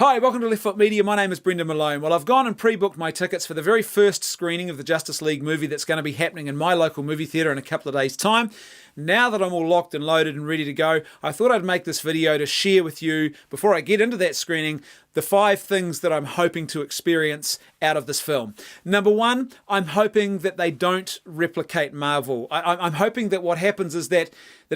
Hi, welcome to Left Foot Media. My name is Brendan Malone. Well, I've gone and pre-booked my tickets for the very first screening of the Justice League movie that's going to be happening in my local movie theatre in a couple of days' time. Now that I'm all locked and loaded and ready to go, I thought I'd make this video to share with you, before I get into that screening, the 5 things that I'm hoping to experience out of this film. Number 1, I'm hoping that they don't replicate Marvel. I'm hoping that what happens is that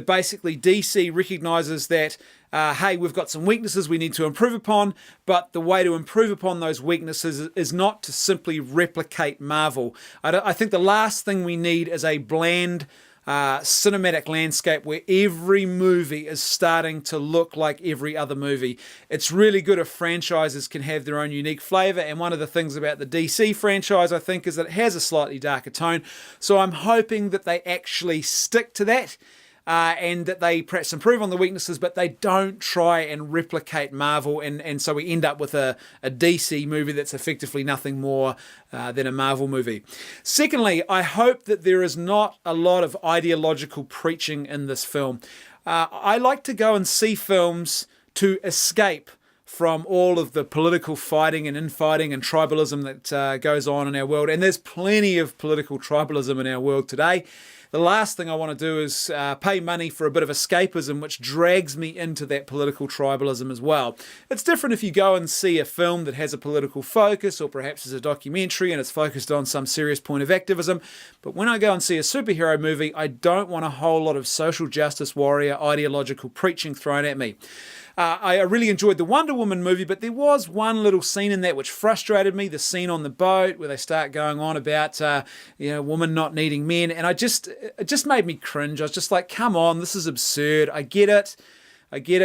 basically DC recognises that hey, we've got some weaknesses we need to improve upon, but the way to improve upon those weaknesses is not to simply replicate Marvel. I think the last thing we need is a bland cinematic landscape where every movie is starting to look like every other movie. It's really good if franchises can have their own unique flavour, and one of the things about the DC franchise, I think, is that it has a slightly darker tone. So I'm hoping that they actually stick to that. And that they perhaps improve on the weaknesses, but they don't try and replicate Marvel, and so we end up with a DC movie that's effectively nothing more than a Marvel movie. Secondly, I hope that there is not a lot of ideological preaching in this film. I like to go and see films to escape from all of the political fighting and infighting and tribalism that goes on in our world, and there's plenty of political tribalism in our world today. The last thing I want to do is pay money for a bit of escapism, which drags me into that political tribalism as well. It's different if you go and see a film that has a political focus, or perhaps is a documentary and it's focused on some serious point of activism. But when I go and see a superhero movie, I don't want a whole lot of social justice warrior ideological preaching thrown at me. I really enjoyed the Wonder Woman movie, but there was one little scene in that which frustrated me, the scene on the boat where they start going on about women not needing men, and it just made me cringe. I was just like, come on, this is absurd. I get it.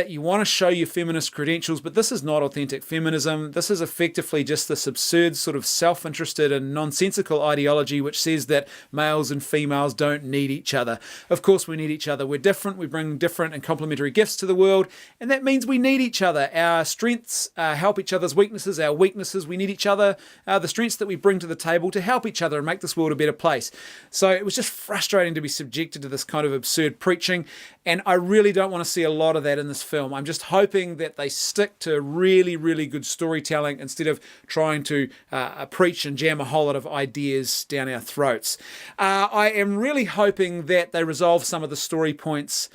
You want to show your feminist credentials, but this is not authentic feminism. This is effectively just this absurd sort of self-interested and nonsensical ideology which says that males and females don't need each other. Of course we need each other. We're different. We bring different and complementary gifts to the world, and that means we need each other. Our strengths help each other's weaknesses. Our weaknesses, we need each other. The strengths that we bring to the table to help each other and make this world a better place. So it was just frustrating to be subjected to this kind of absurd preaching, and I really don't want to see a lot of that in this film. I'm just hoping that they stick to really, really good storytelling instead of trying to preach and jam a whole lot of ideas down our throats. I am really hoping that they resolve some of the story points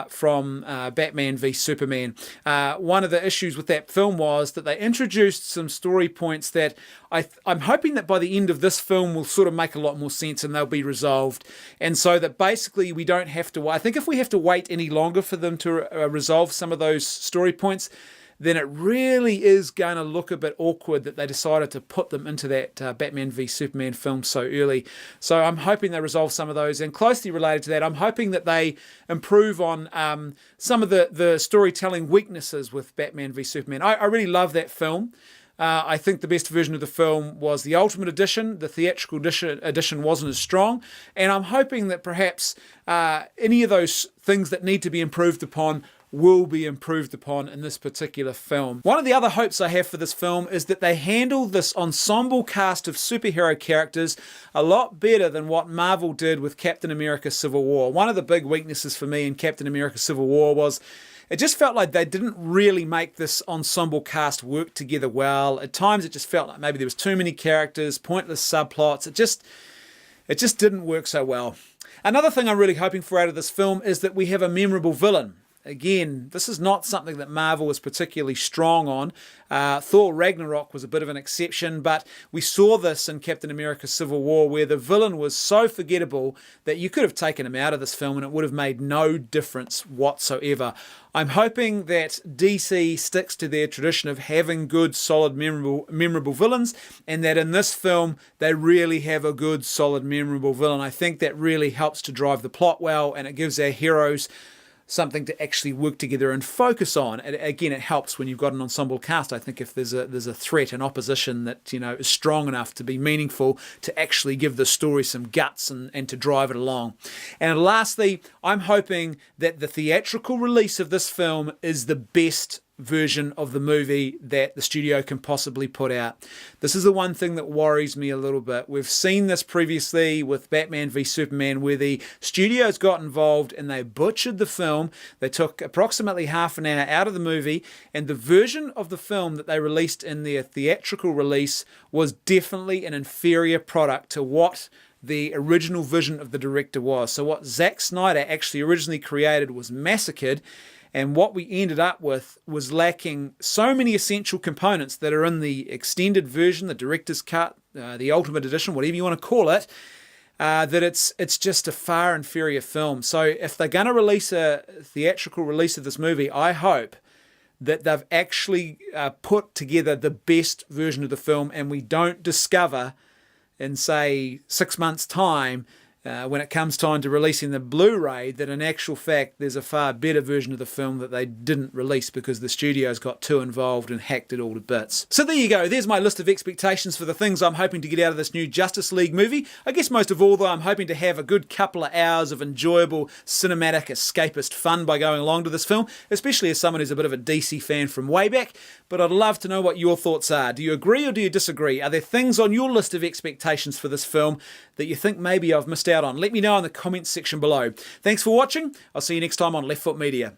from Batman v Superman. One of the issues with that film was that they introduced some story points that I'm hoping that by the end of this film will sort of make a lot more sense and they'll be resolved. And so that basically we don't have to, I think if we have to wait any longer for them to resolve some of those story points, then it really is going to look a bit awkward that they decided to put them into that Batman v Superman film so early. So I'm hoping they resolve some of those. And closely related to that, I'm hoping that they improve on some of the storytelling weaknesses with Batman v Superman. I really love that film. I think the best version of the film was the Ultimate Edition. The theatrical edition wasn't as strong. And I'm hoping that perhaps any of those things that need to be improved upon will be improved upon in this particular film. One of the other hopes I have for this film is that they handle this ensemble cast of superhero characters a lot better than what Marvel did with Captain America Civil War. One of the big weaknesses for me in Captain America Civil War was it just felt like they didn't really make this ensemble cast work together well. At times it just felt like maybe there was too many characters, pointless subplots. It just didn't work so well. Another thing I'm really hoping for out of this film is that we have a memorable villain. Again, this is not something that Marvel was particularly strong on. Thor Ragnarok was a bit of an exception, but we saw this in Captain America Civil War where the villain was so forgettable that you could have taken him out of this film and it would have made no difference whatsoever. I'm hoping that DC sticks to their tradition of having good, solid, memorable villains, and that in this film they really have a good, solid, memorable villain. I think that really helps to drive the plot well, and it gives our heroes something to actually work together and focus on. And again, it helps when you've got an ensemble cast. I think if there's a threat, an opposition that is strong enough to be meaningful, to actually give the story some guts and to drive it along. And lastly, I'm hoping that the theatrical release of this film is the best version of the movie that the studio can possibly put out. This is the one thing that worries me a little bit. We've seen this previously with Batman v Superman, where the studios got involved and they butchered the film. They took approximately half an hour out of the movie, and the version of the film that they released in their theatrical release was definitely an inferior product to what the original vision of the director was. So what Zack Snyder actually originally created was massacred, and what we ended up with was lacking so many essential components that are in the extended version, the director's cut, the ultimate edition, whatever you want to call it, that it's just a far inferior film. So if they're going to release a theatrical release of this movie, I hope that they've actually put together the best version of the film, and we don't discover in, say, 6 months' time, when it comes time to releasing the Blu-ray, that in actual fact there's a far better version of the film that they didn't release because the studios got too involved and hacked it all to bits. So there you go, there's my list of expectations for the things I'm hoping to get out of this new Justice League movie. I guess most of all, though, I'm hoping to have a good couple of hours of enjoyable cinematic escapist fun by going along to this film, especially as someone who's a bit of a DC fan from way back. But I'd love to know what your thoughts are. Do you agree or do you disagree? Are there things on your list of expectations for this film that you think maybe I've missed out on? Let me know in the comments section below. Thanks for watching. I'll see you next time on Left Foot Media.